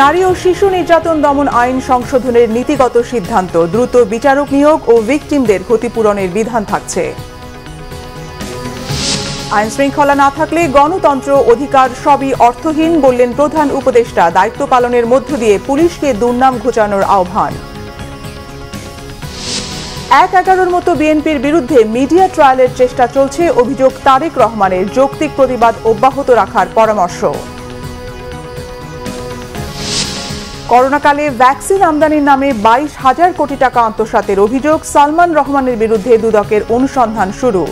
নারী ও শিশু নির্যাতন দমন আইন সংশোধনের নীতিগত সিদ্ধান্ত, দ্রুত বিচারক নিয়োগ ও ভিকটিমদের ক্ষতিপূরণের বিধান থাকছে। আইন শৃঙ্খলা না থাকলে গণতন্ত্র অধিকার সবই অর্থহীন বললেন প্রধান উপদেষ্টা। দায়িত্ব পালনের মধ্য দিয়ে পুলিশকে দুর্নাম ঘোচানোর আহ্বান। ১/১১ মতো বিএনপির বিরুদ্ধে মিডিয়া ট্রায়ালের চেষ্টা চলছে, অভিযোগ তারেক রহমানের। যৌক্তিক প্রতিবাদ অব্যাহত রাখার পরামর্শ। করোনাকালে ভ্যাকসিন আমদানির নামে ২২,০০০ কোটি টাকা আত্মসাতের অভিযোগ। সালমান রহমানের বিরুদ্ধে দুদকের অনুসন্ধান শুরু।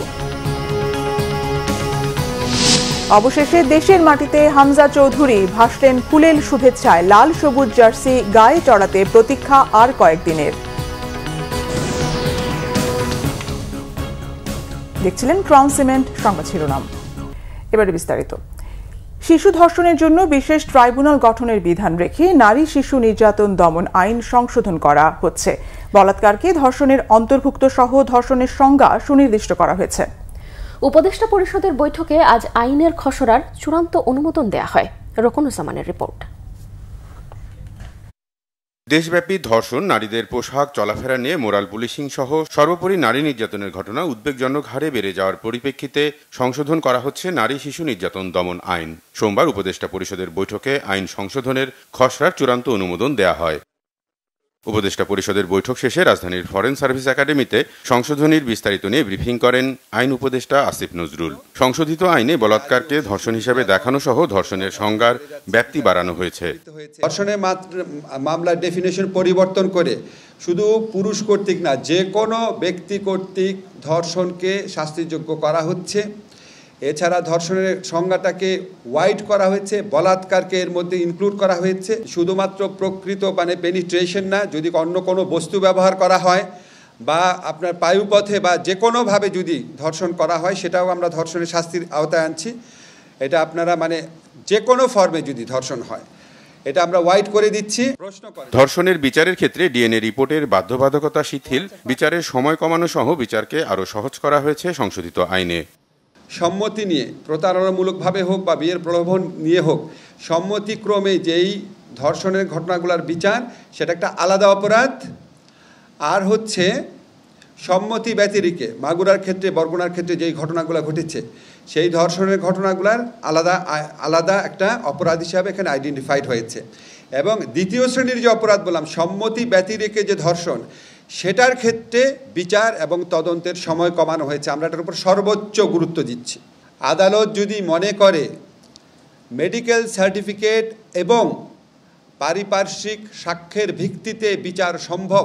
অবশেষে দেশের মাটিতে হামজা চৌধুরী ভাসলেন ফুলেল শুভেচ্ছায়। লাল সবুজ জার্সি গায়ে চড়াতে প্রতীক্ষা আর কয়েকদিনের। দেখছিলেন ক্রাউন সিমেন্ট সংবাদ শিরোনাম। এবারে বিস্তারিত। শিশু ধর্ষণের জন্য বিশেষ ট্রাইব্যুনাল গঠনের বিধান রেখে নারী শিশু নির্যাতন দমন আইন সংশোধন করা হচ্ছে। বলাৎকারকে ধর্ষণের অন্তর্ভুক্ত সহ ধর্ষণের সংজ্ঞা সুনির্দিষ্ট করা হয়েছে। উপদেষ্টা পরিষদের বৈঠকে আজ আইনের খসড়ার চূড়ান্ত অনুমোদন দেয়া হয়। রকুনুজ্জামানের রিপোর্ট। দেশব্যাপী ধর্ষণ, নারীদের পোশাক, চলাফেরা নিয়ে মোরাল পুলিশিং সহ সর্বোপরি নারী নির্যাতনের ঘটনা উদ্বেগজনক হারে বেড়ে যাওয়ার পরিপ্রেক্ষিতে সংশোধন করা হচ্ছে নারী শিশু নির্যাতন দমন আইন। সোমবার উপদেষ্টা পরিষদের বৈঠকে আইন সংশোধনের খসড়ার চূড়ান্ত অনুমোদন দেয়া হয়। উপদেষ্টা পরিষদের বৈঠক শেষে রাজধানীর ফরেন সার্ভিস একাডেমিতে সংশোধনীর বিস্তারিত নিয়ে ব্রিফিং করেন আইন উপদেষ্টা আসিফ নজরুল। সংশোধিত আইনে বলাৎকারকে ধর্ষণ হিসেবে দেখানো সহ ধর্ষণের সংজ্ঞার ব্যাপ্তি বাড়ানো হয়েছে। ধর্ষণের মামলার ডেফিনেশন পরিবর্তন করে শুধু পুরুষ কর্তৃক না, যে কোনো ব্যক্তি কর্তৃক ধর্ষণকে শাস্তিযোগ্য করা হচ্ছে। এছাড়া ধর্ষণের সংজ্ঞাটাকে ওয়াইড করা হয়েছে, বলাৎকারকে এর মধ্যে ইনক্লুড করা হয়েছে। শুধুমাত্র প্রকৃত পেনিট্রেশন না, যদি অন্য কোনো বস্তু ব্যবহার করা হয় বা আপনার বায়ুপথে বা যে কোনোভাবে যদি ধর্ষণ করা হয়, সেটাও আমরা ধর্ষণের শাস্তির আওতায় আনছি। এটা আপনারা যে কোনো ফর্মে যদি ধর্ষণ হয়, এটা আমরা ওয়াইড করে দিচ্ছি। ধর্ষণের বিচারের ক্ষেত্রে ডিএনএ রিপোর্টের বাধ্যবাধকতা শিথিল, বিচারের সময় কমানো সহ বিচারকে আরও সহজ করা হয়েছে সংশোধিত আইনে। সম্মতি নিয়ে, প্রতারণামূলকভাবে হোক বা বিয়ের প্রলোভন নিয়ে হোক, সম্মতিক্রমে যেই ধর্ষণের ঘটনাগুলোর বিচার, সেটা একটা আলাদা অপরাধ। আর হচ্ছে সম্মতি ব্যতিরেকে মাগুরার ক্ষেত্রে, বরগুনার ক্ষেত্রে যেই ঘটনাগুলো ঘটেছে, সেই ধর্ষণের ঘটনাগুলার আলাদা একটা অপরাধ হিসাবে এখানে আইডেন্টিফাইড হয়েছে। এবং দ্বিতীয় শ্রেণীর যে অপরাধ বললাম, সম্মতি ব্যতিরেকে যে ধর্ষণ, সেটার ক্ষেত্রে বিচার এবং তদন্তের সময় কমানো হয়েছে। আমরা এটার উপর সর্বোচ্চ গুরুত্ব দিচ্ছি। আদালত যদি মনে করে মেডিকেল সার্টিফিকেট এবং পারিপার্শ্বিক সাক্ষ্যের ভিত্তিতে বিচার সম্ভব,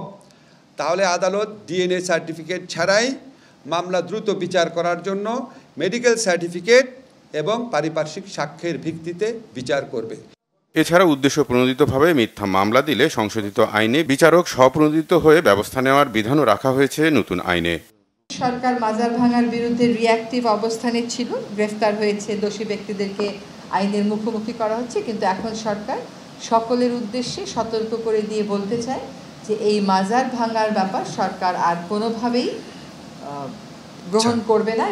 তাহলে আদালত ডিএনএ সার্টিফিকেট ছাড়াই মামলা দ্রুত বিচার করার জন্য মেডিকেল সার্টিফিকেট এবং পারিপার্শ্বিক সাক্ষ্যের ভিত্তিতে বিচার করবে। এছাড়া উদ্দেশ্য প্রণোদিতভাবে মিথ্যা মামলা দিলে সংশোধিত আইনে বিচারক স্বপ্রণোদিত হয়ে ব্যবস্থা নেওয়ার বিধানও রাখা হয়েছে নতুন আইনে। সরকার মাজার ভাঙার বিরুদ্ধে রিঅ্যাক্টিভ অবস্থানে ছিল, গ্রেফতার হয়েছে, দোষী ব্যক্তিদেরকে আইনের মুখোমুখি করা হচ্ছে। কিন্তু এখন সরকার সকলের উদ্দেশ্যে সতর্ক করে দিয়ে বলতে চায় যে এই মাজার ভাঙার ব্যাপার সরকার আর কোনোভাবেই গ্রহণ করবে না।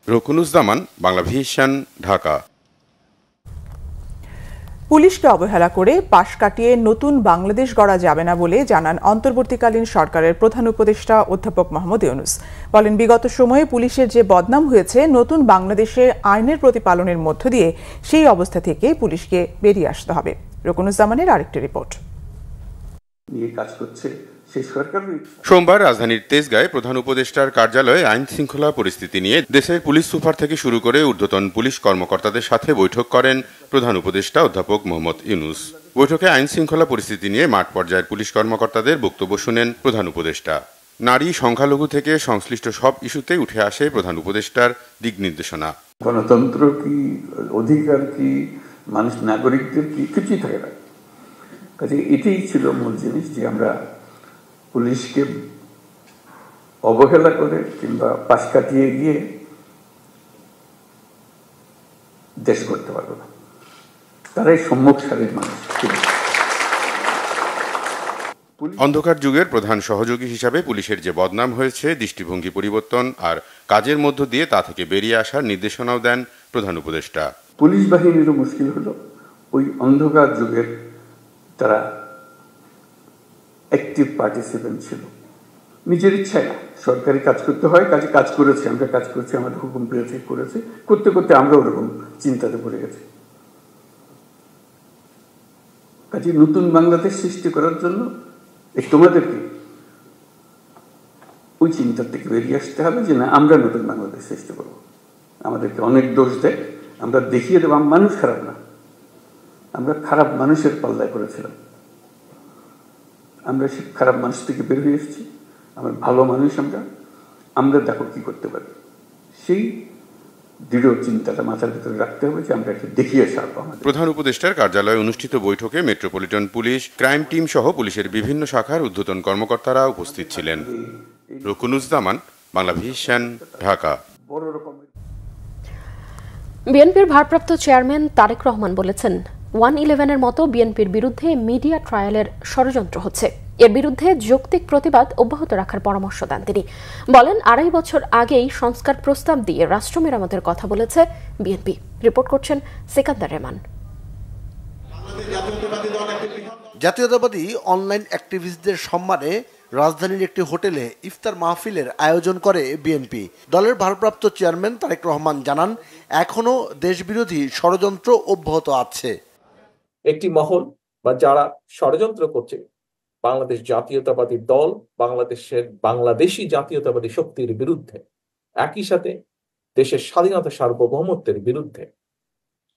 রকুনুজ্জামান, বাংলা ভিশন, ঢাকা। পুলিশকে অবহেলা করে পাশ কাটিয়ে নতুন বাংলাদেশ গড়া যাবে না বলে জানান অন্তর্বর্তীকালীন সরকারের প্রধান উপদেষ্টা অধ্যাপক মোহাম্মদ ইউনূস। বলেন, বিগত সময়ে পুলিশের যে বদনাম হয়েছে, নতুন বাংলাদেশে আইনের প্রতিপালনের মধ্য দিয়ে সেই অবস্থা থেকে পুলিশকে বেরিয়ে আসতে হবে। রকুনুজ্জামানের আরেকটি রিপোর্ট। সোমবার রাজধানীর তেজগাঁয়ে প্রধান উপদেষ্টার কার্যালয়ে আইন শৃঙ্খলা পরিস্থিতি নিয়ে দেশের পুলিশ সুপার থেকে শুরু করে ঊর্ধ্বতন পুলিশ কর্মকর্তাদের সাথে বৈঠক করেন প্রধান উপদেষ্টা অধ্যাপক মোহাম্মদ ইউনূস। বৈঠকে আইন শৃঙ্খলা পরিস্থিতি নিয়ে মাঠ পর্যায়ের পুলিশ কর্মকর্তাদের বক্তব্য শুনেন প্রধান উপদেষ্টা। নারী, সংখ্যালঘু থেকে সংশ্লিষ্ট সব ইস্যুতে উঠে আসে প্রধান উপদেষ্টার দিক নির্দেশনা। গণতন্ত্র কি, অধিকার কি, মানুষ নাগরিকদের কি, কিছুই থাকে না। কাজে এটাই ছিল মূল জিনিস, যে আমরা পুলিশকে অবহেলা করে কিংবা পাশ কাটিয়ে গিয়ে দেশ করতে পারবো না। তারাই সম্মুখ সারির মানুষ। অন্ধকার যুগের প্রধান সহযোগী হিসাবে পুলিশের যে বদনাম হয়েছে, দৃষ্টিভঙ্গি পরিবর্তন আর কাজের মধ্য দিয়ে তা থেকে বেরিয়ে আসার নির্দেশনাও দেন প্রধান উপদেষ্টা। পুলিশ বাহিনীরও মুশকিল হলো ওই অন্ধকার যুগের তারা অ্যাক্টিভ পার্টিসিপেন্ট ছিল, নিজের ইচ্ছায় না, সরকারি কাজ করতে হয়, কাজে কাজ করেছে, আমরা কাজ করছি, আমাদের হুকুম পেয়েছে, করেছে, করতে করতে আমরা ওরকম চিন্তাতে পড়ে গেছি। কাজে নতুন বাংলাদেশ সৃষ্টি করার জন্য তোমাদেরকে ওই চিন্তার থেকে বেরিয়ে আসতে হবে যে না, আমরা নতুন বাংলাদেশ সৃষ্টি করব। আমাদেরকে অনেক দোষ দেয়, আমরা দেখিয়ে দেব মানুষ খারাপ না, আমরা খারাপ মানুষের পাল্লায় করেছিলাম, আমরা সে খারাপ মানুষ থেকে বের হয়ে এসেছি, আমরা ভালো মানুষ, আমরা দেখো কি করতে পারি। সেই দৃঢ় চিন্তাটা মাথার ভিতরে রাখতে হবে যে আমরা একটু দেখিয়ে ছাড়বো। প্রধান উপদেষ্টার কার্যালয়ে অনুষ্ঠিত বৈঠকে মেট্রোপলিটন পুলিশ, ক্রাইম টিম সহ পুলিশের বিভিন্ন শাখার ঊর্ধ্বতন কর্মকর্তারা উপস্থিত ছিলেন। রুকুনুজ্জামান, বাংলা ভিশন, ঢাকা। বিএনপির ভারপ্রাপ্ত চেয়ারম্যান তারেক রহমান বলেছেন, 111-এর মতো বিএনপির বিরুদ্ধে মিডিয়া ট্রায়ালের ষড়যন্ত্র হচ্ছে। এর বিরুদ্ধে যৌক্তিক প্রতিবাদ অব্যাহত রাখার পরামর্শ দেন তিনি। বলেন, 2.5 বছর আগেই সংস্কার প্রস্তাব দিয়ে রাষ্ট্র মেরামতের কথা বলেছে বিএনপি। রিপোর্ট করছেন সিকান্দার রহমান। জাতীয়তাবাদী অনলাইন অ্যাক্টিভিস্টদের সম্মানে রাজধানীর একটি হোটেলে ইফতার মাহফিলের আয়োজন করে বিএনপি। দলের ভারপ্রাপ্ত চেয়ারম্যান তারেক রহমান জানান, এখনো দেশবিরোধী ষড়যন্ত্র অব্যাহত আছে। একটি মহল বা যারা ষড়যন্ত্র করছে বাংলাদেশ জাতীয়তাবাদী দল, বাংলাদেশি জাতীয়তাবাদী শক্তির বিরুদ্ধে, একই সাথে দেশের স্বাধীনতা সার্বভৌমত্বের বিরুদ্ধে,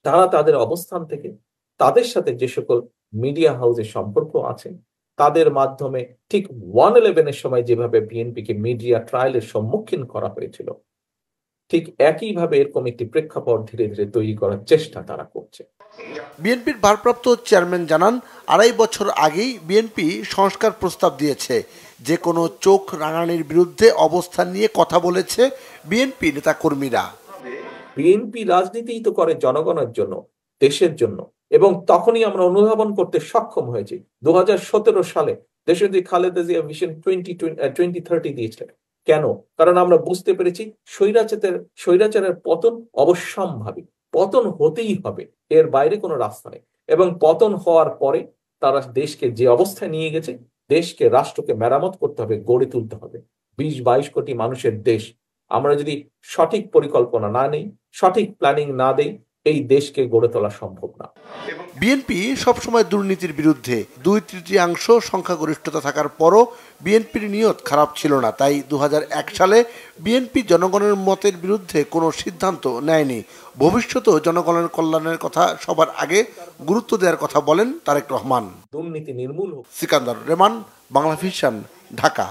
তারা তাদের অবস্থান থেকে তাদের সাথে যে সকল মিডিয়া হাউসের সম্পর্ক আছে তাদের মাধ্যমে ঠিক 111-এর সময় যেভাবে বিএনপিকে মিডিয়া ট্রায়ালের সম্মুখীন করা হয়েছিল, ঠিক একইভাবে এরকম একটি প্রেক্ষাপট ধীরে ধীরে তৈরি করার চেষ্টা তারা করছে। বিএনপির ভারপ্রাপ্ত চেয়ারম্যান জানান, 2.5 বছর আগেই বিএনপি সংস্কার প্রস্তাব দিয়েছে। যে কোনো চোখ রাঙানির বিরুদ্ধে অবস্থান নিয়ে কথা বলেছে বিএনপি নেতাকর্মীরা। বিএনপি রাজনীতিই তো করে জনগণের জন্য, দেশের জন্য, এবং তখনই আমরা অনুধাবন করতে সক্ষম হয়েছি। 2017 সালে দেশনেত্রী খালেদা জিয়া ভিশন 2030 দিয়েছিলেন। কেন? কারণ আমরা বুঝতে পেরেছি স্বৈরাচারের পতন অবশ্যম্ভাবী, পতন হতেই হবে, এর বাইরে কোনো রাস্তা নেই। এবং পতন হওয়ার পরে তারা দেশকে যে অবস্থায় নিয়ে গেছে, দেশকে, রাষ্ট্রকে মেরামত করতে হবে, গড়ে তুলতে হবে। 20-22 কোটি মানুষের দেশ, আমরা যদি সঠিক পরিকল্পনা না নেই, সঠিক প্ল্যানিং না দেই, এই দেশকে গড়ে তোলা সম্ভব না। বিএনপি সবসময় দুর্নীতির বিরুদ্ধে। 2/3 সংখ্যাগরিষ্ঠতা থাকার পরও বিএনপির নিয়ত খারাপ ছিল না। তাই 2001 সালে বিএনপি জনগণের মতের বিরুদ্ধে কোনো সিদ্ধান্ত নেয়নি। ভবিষ্যতেও জনগণের কল্যাণের কথা সবার আগে গুরুত্ব দেওয়ার কথা বলেন তারেক রহমান। দুর্নীতি নির্মূল হোক। সিকান্দার রহমান, বাংলা ভিশন, ঢাকা।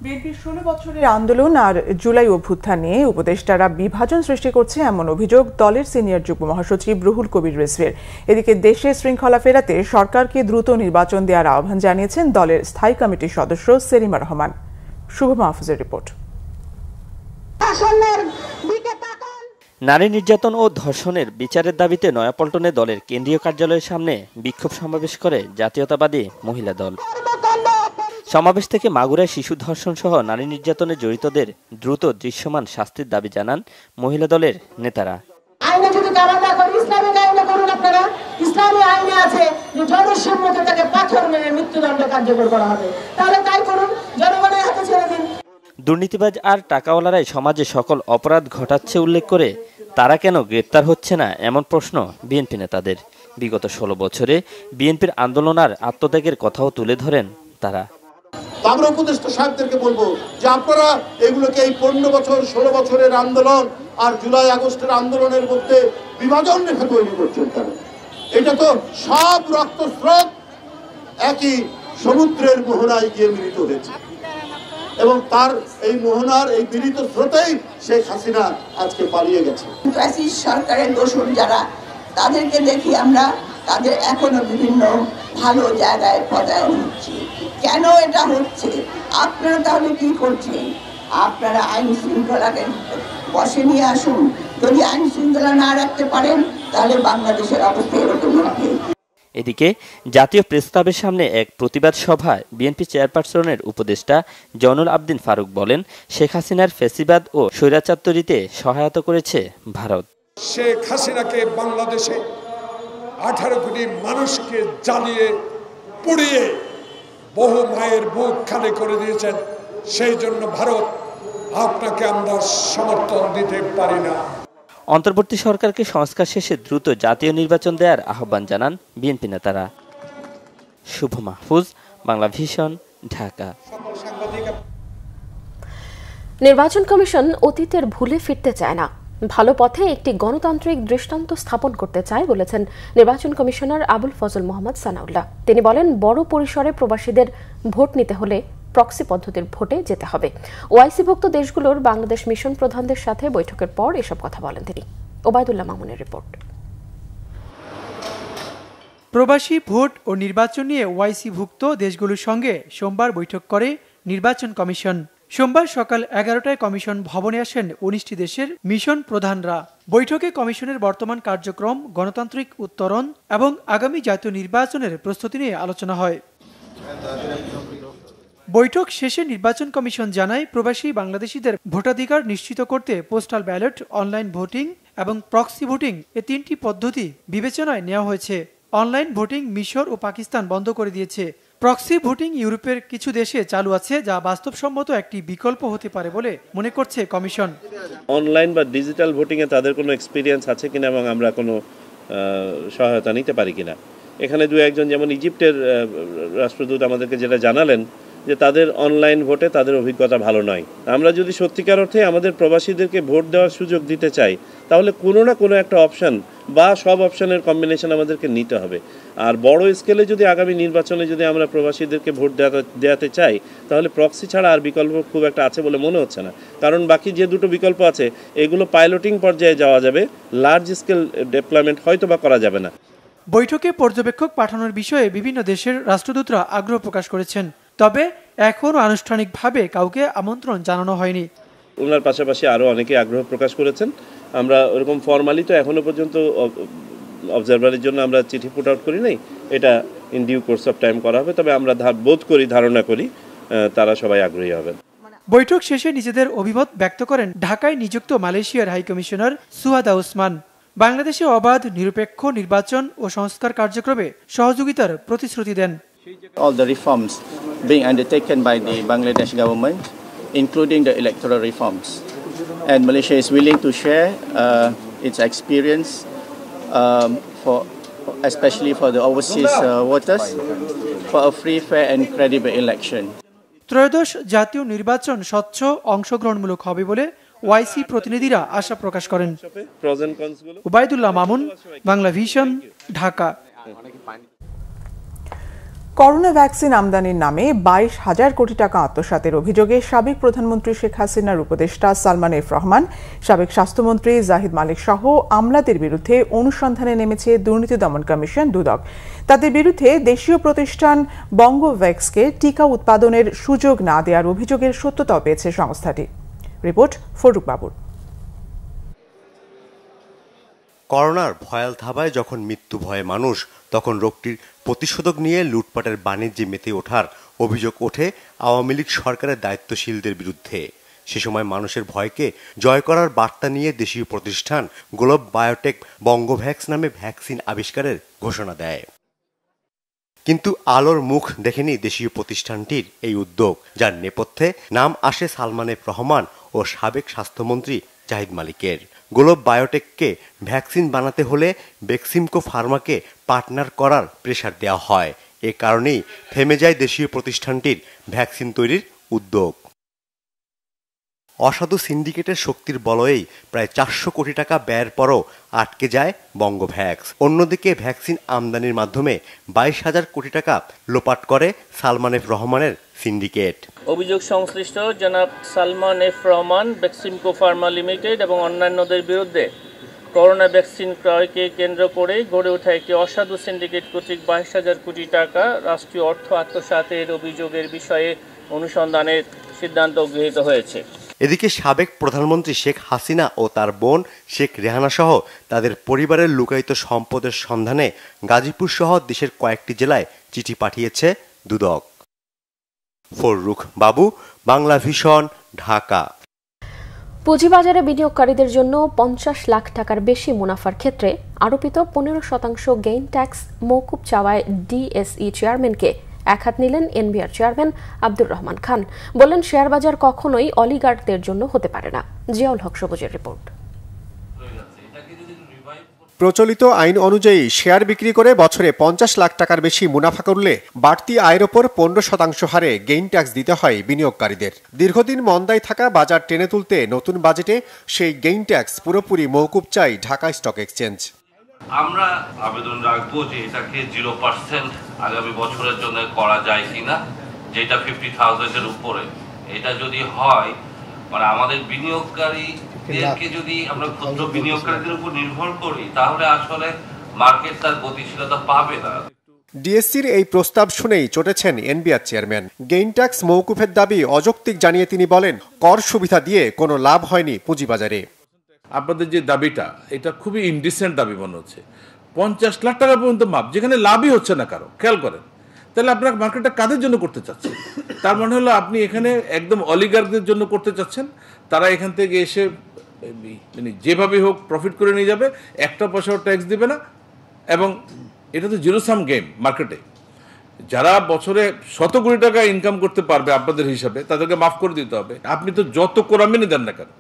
বিএনপির 16 বছরের আন্দোলন আর জুলাই অভ্যুত্থান নিয়ে উপদেষ্টারা বিভাজন সৃষ্টি করছে, এমন অভিযোগ দলের সিনিয়র যুগ্ম মহাসচিব রুহুল কবির রিজভীর। এদিকে দেশে শৃঙ্খলা ফেরাতে সরকারকে দ্রুত নির্বাচন দেওয়ার আহ্বান জানিয়েছেন দলের স্থায়ী কমিটির সদস্য সেলিমা রহমান। শুভ মাহফুজের রিপোর্ট। নারী নির্যাতন ও ধর্ষণের বিচারের দাবিতে নয়াপল্টনে দলের কেন্দ্রীয় কার্যালয়ের সামনে বিক্ষোভ সমাবেশ করে জাতীয়তাবাদী মহিলা দল। সমাবেশ থেকে মাগুরায় শিশু ধর্ষণ সহ নারী নির্যাতনে জড়িতদের দ্রুত দৃশ্যমান শাস্তির দাবি জানান মহিলা দলের নেতারা। দুর্নীতিবাজ আর টাকাওয়ালারাই সমাজে সকল অপরাধ ঘটাচ্ছে উল্লেখ করে তারা কেন গ্রেপ্তার হচ্ছে না, এমন প্রশ্ন বিএনপি নেতাদের। বিগত 16 বছরে বিএনপির আন্দোলন আর আত্মত্যাগের কথাও তুলে ধরেন তারা। আমরা উপদেষ্টা সাহেবদেরকে বলবো যে আপনারা এগুলোকে এই 15 বছর 16 বছরের আন্দোলন আর জুলাই আগস্টের আন্দোলনের মধ্যে বিভাজন রেখা তৈরি করছেন কেন? এটা তো সব রক্তস্রোত একই সমুদ্রের মোহনায় গিয়ে মিলিত হয়েছে, এবং তার এই মোহনার এই মিলিত স্রোতেই শেখ হাসিনা আজকে পালিয়ে গেছে। সরকারের দোষর যারা, তাদেরকে দেখি আমরা তাদের এখনো বিভিন্ন ভালো জায়গায় পদায়ন হচ্ছে। কেন এটা হচ্ছে? আপনারা তাহলে কি করছেন? আপনারা আইন শৃঙ্খলাকে বসে নিয়ে আসুন। যদি আইন শৃঙ্খলা না রাখতে পারেন তাহলে বাংলাদেশের অবস্থা এরকম হবে। এদিকে জাতীয় প্রেস ক্লাবের সামনে এক প্রতিবাদ সভায় বিএনপি চেয়ারপারসনের উপদেষ্টা জয়নুল আবদিন ফারুক বলেন, শেখ হাসিনার ফ্যাসিবাদ ও স্বৈরাচার তৈরিতে সহায়তা করেছে ভারত। শেখ হাসিনাকে বাংলাদেশে 18 কোটি মানুষকে জ্বালিয়ে পুড়িয়ে বহু মায়ের বুক খালি করে দিয়েছেন। সেই জন্য ভারত, আপনাকে আমরা সমর্থন দিতে পারি না। অন্তর্বর্তী সরকারকে সংস্কার শেষে দ্রুত জাতীয় নির্বাচন দেওয়ার আহ্বান জানান বিএনপি নেতারা। শুভ মাহফুজ, বাংলা ভিশন, ঢাকা। নির্বাচন কমিশন অতীতের ভুলে ফিরতে চায় না, ভালো পথে একটি গণতান্ত্রিক দৃষ্টান্ত স্থাপন করতে চায় বলেছেন নির্বাচন কমিশনার আবুল ফজল মোহাম্মদ সানাউল্লাহ। তিনি বলেন, বড় পরিসরে প্রবাসীদের ভোট নিতে হলে প্রক্সি পদ্ধতির ভোটে যেতে হবে। ওআইসিভুক্ত দেশগুলোর বাংলাদেশ মিশন প্রধানদের সাথে বৈঠকের পর এসব কথা বলেন তিনি। ওবায়দুল্লাহ মামুনের রিপোর্ট। প্রবাসী ভোট ও নির্বাচন নিয়ে ওআইসিভুক্ত দেশগুলোর সঙ্গে সোমবার বৈঠক করে নির্বাচন কমিশন। সোমবার সকাল 11টায় কমিশন ভবনে আসেন 19টি দেশের মিশন প্রধানরা। বৈঠকে কমিশনের বর্তমান কার্যক্রম, গণতান্ত্রিক উত্তরণ এবং আগামী জাতীয় নির্বাচনের প্রস্তুতি নিয়ে আলোচনা হয়। বৈঠক শেষে নির্বাচন কমিশন জানায়, প্রবাসী বাংলাদেশিদের ভোটাধিকার নিশ্চিত করতে পোস্টাল ব্যালট, অনলাইন ভোটিং এবং প্রক্সি ভোটিং এ 3টি পদ্ধতি বিবেচনায় নেওয়া হয়েছে। অনলাইন ভোটিং মিশর ও পাকিস্তান বন্ধ করে দিয়েছে। প্রক্সি ভোটিং ইউরোপের কিছু দেশে চালু আছে, যা বাস্তবসম্মত একটি বিকল্প হতে পারে বলে মনে করছে কমিশন। অনলাইন বা ডিজিটাল ভোটিং এ তাদের কোনো এক্সপিরিয়েন্স আছে কিনা এবং আমরা কোনো সহায়তা নিতে পারি কিনা। এখানে দু একজন, যেমন ইজিপ্টের রাষ্ট্রদূত আমাদেরকে যেটা জানালেন যে তাদের অনলাইন ভোটে তাদের অভিজ্ঞতা ভালো নয়। আমরা যদি সত্যিকার অর্থে আমাদের প্রবাসীদেরকে ভোট দেওয়ার সুযোগ দিতে চাই, তাহলে কোনো না কোনো একটা অপশন বা সব অপশনের কম্বিনেশন আমাদেরকে নিতে হবে। আর বড় স্কেলে যদি আগামী নির্বাচনে যদি আমরা প্রবাসীদেরকে ভোট দেওয়াতে চাই, তাহলে প্রক্সি ছাড়া আর বিকল্প খুব একটা আছে বলে মনে হচ্ছে না। কারণ বাকি যে দুটো বিকল্প আছে এগুলো পাইলটিং পর্যায়ে যাওয়া যাবে, লার্জ স্কেল ডেপ্লয়মেন্ট হয়তো বা করা যাবে না। বৈঠকে পর্যবেক্ষক পাঠানোর বিষয়ে বিভিন্ন দেশের রাষ্ট্রদূতরা আগ্রহ প্রকাশ করেছেন, তবে এখনও আনুষ্ঠানিকভাবে কাউকে আমন্ত্রণ জানানো হয়নি। ওনার পাশাপাশি আরও অনেকে আগ্রহ প্রকাশ করেছেন। আমরা ওরকম ফর্মালি তো এখনো পর্যন্ত অবজারভারের জন্য আমরা চিঠি পুট আউট করি নাই, এটা in due course of time করা হবে। তবে আমরা ধারণা করি তারা সবাই আগ্রহী হবেন। বৈঠক শেষে নিজেদের অভিমত ব্যক্ত করেন ঢাকায় নিযুক্ত মালয়েশিয়ার হাইকমিশনার সুহাদা উসমান। বাংলাদেশে অবাধ, নিরপেক্ষ নির্বাচন ও সংস্কার কার্যক্রমে সহযোগিতার প্রতিশ্রুতি দেন। All the reforms being undertaken by the Bangladesh government, including the electoral reforms, and Malaysia is willing to share its experience especially for the overseas voters, for a free, fair and credible election. ত্রয়োদশ জাতীয় নির্বাচন স্বচ্ছ, অংশগ্রহণমূলক হবে বলে OIC প্রতিনিধিরা আশা প্রকাশ করেন। Obaidullah Mamun, Bangla vision, Dhaka. Corona vaccine আমদানির নামে 22,000 কোটি টাকা আত্মসাতের অভিযোগে সাবেক প্রধানমন্ত্রী শেখ হাসিনার উপদেষ্টা সালমান এফ রহমান, সাবেক স্বাস্থ্যমন্ত্রী জাহিদ মালিক সহ আমলাদের বিরুদ্ধে অনুসন্ধানে নেমেছে দুর্নীতি দমন কমিশন দুদক। তাদের বিরুদ্ধে দেশীয় প্রতিষ্ঠান বঙ্গভ্যাক্সকে টিকা উৎপাদনের সুযোগ না দেওয়ার অভিযোগের সত্যতাও পেয়েছে সংস্থাটি। রিপোর্ট ফরুক বাবুর। করোনার ভয়াল থাবায় যখন মৃত্যু ভয়ে মানুষ, তখন রোগটির প্রতিষেধক নিয়ে লুটপাটের বাণিজ্যে মেতে ওঠার অভিযোগ ওঠে আওয়ামী লীগ সরকারের দায়িত্বশীলদের বিরুদ্ধে। সে সময় মানুষের ভয়কে জয় করার বার্তা নিয়ে দেশীয় প্রতিষ্ঠান গ্লোব বায়োটেক বঙ্গভ্যাক্স নামে ভ্যাকসিন আবিষ্কারের ঘোষণা দেয়। কিন্তু আলোর মুখ দেখেনি দেশীয় প্রতিষ্ঠানটির এই উদ্যোগ, যার নেপথ্যে নাম আসে সালমান এফ রহমান ও সাবেক স্বাস্থ্যমন্ত্রী জাহিদ মালিকের। গ্লোব বায়োটেককে ভ্যাকসিন বানাতে হলে বেক্সিমকো ফার্মাকে পার্টনার করার প্রেসার দেওয়া হয়। এ কারণেই থেমে যায় দেশীয় প্রতিষ্ঠানটির ভ্যাকসিন তৈরির উদ্যোগ। অসাধু সিন্ডিকেটের শক্তির বলয়েই প্রায় 400 কোটি টাকা ব্যয়ের পরও আটকে যায় বঙ্গভ্যাক্স। অন্যদিকে ভ্যাকসিন আমদানির মাধ্যমে 22,000 কোটি টাকা লোপাট করে সালমান এফ রহমানের সিন্ডিকেট। অভিযোগ সংশ্লিষ্ট জনাব Salman F Rahman, Beximco Pharma limited এবং অন্যান্যদের বিরুদ্ধে করোনা ভ্যাকসিন ক্রয়কে কেন্দ্র করে গড়ে ওঠা একটি অসাধু সিন্ডিকেট কর্তৃক 22,000 কোটি টাকা রাষ্ট্রীয় অর্থ আত্মসাতের অভিযোগের বিষয়ে অনুসন্ধানের সিদ্ধান্ত গৃহীত হয়েছে। এদিকে সাবেক প্রধানমন্ত্রী শেখ হাসিনা ও তার বোন শেখ রেহানা সহ তাদের পরিবারের লুকায়িত সম্পদের সন্ধানে গাজীপুর সহ দেশের কয়েকটি জেলায় চিঠি পাঠিয়েছে দুদক। ফররুখ বাবু, বাংলা ভিশন, ঢাকা। পুঁজিবাজারে বিনিয়োগকারীদের জন্য 50 লাখ টাকার বেশি মুনাফার ক্ষেত্রে আরোপিত 15% গেইন ট্যাক্স মওকুফ চাওয়ায় ডিএসই চেয়ারম্যানকে একহাত নিলেন এনবিআর চেয়ারম্যান আব্দুর রহমান খান। বললেন, শেয়ার বাজার কখনোই অলিগার্কদের জন্য হতে পারে না। জিয়াউল হক সবুজের রিপোর্ট। প্রচলিত আইন অনুযায়ী শেয়ার বিক্রি করে বছরে 50 লাখ টাকার বেশি মুনাফা করলে বাড়তি আয়ের ওপর 15% হারে গেইন ট্যাক্স দিতে হয় বিনিয়োগকারীদের। দীর্ঘদিন মন্দায় থাকা বাজার টেনে তুলতে নতুন বাজেটে সেই গেইন ট্যাক্স পুরোপুরি মওকুফ চাই ঢাকা স্টক এক্সচেঞ্জ। আমরা আবেদন রাখবো যে এটাকে 0% আগামী বছরের জন্য করা যায় কিনা, যেটা 50,000 এর উপরে। এটা যদি হয় মানে আমাদের বিনিয়োগকারীদেরকে যদি আমরা ক্ষুদ্র বিনিয়োগকারীদের উপর নির্ভর করি তাহলে আসলে মার্কেট তার গতিশীলতা পাবে না। ডিএসসির এই প্রস্তাব শুনেই চটেছেন এনবিআর চেয়ারম্যান। গেইন ট্যাক্স মওকুফের দাবি অযৌক্তিক জানিয়ে তিনি বলেন, কর সুবিধা দিয়ে কোনো লাভ হয়নি পুঁজিবাজারে। আপনাদের যে দাবিটা এটা খুবই ইনডিসেন্ট দাবি মনে হচ্ছে। 50 লাখ টাকা পর্যন্ত মাপ, যেখানে লাভই হচ্ছে না কারো। খেয়াল করেন, তাহলে আপনার মার্কেটটা কাদের জন্য করতে চাচ্ছেন? তার মানে হলো আপনি এখানে একদম অলিগার্কদের জন্য করতে চাচ্ছেন। তারা এখান থেকে এসে মানে যেভাবে হোক প্রফিট করে নিয়ে যাবে, একটা পয়সাও ট্যাক্স দিবে না। এবং এটা তো জিরো সাম গেম মার্কেটে। যারা বছরে 100 কোটি টাকা ইনকাম করতে পারবে আপনাদের হিসাবে, তাদেরকে মাফ করে দিতে হবে। আপনি তো যত কোরামিনি দেন না কেন,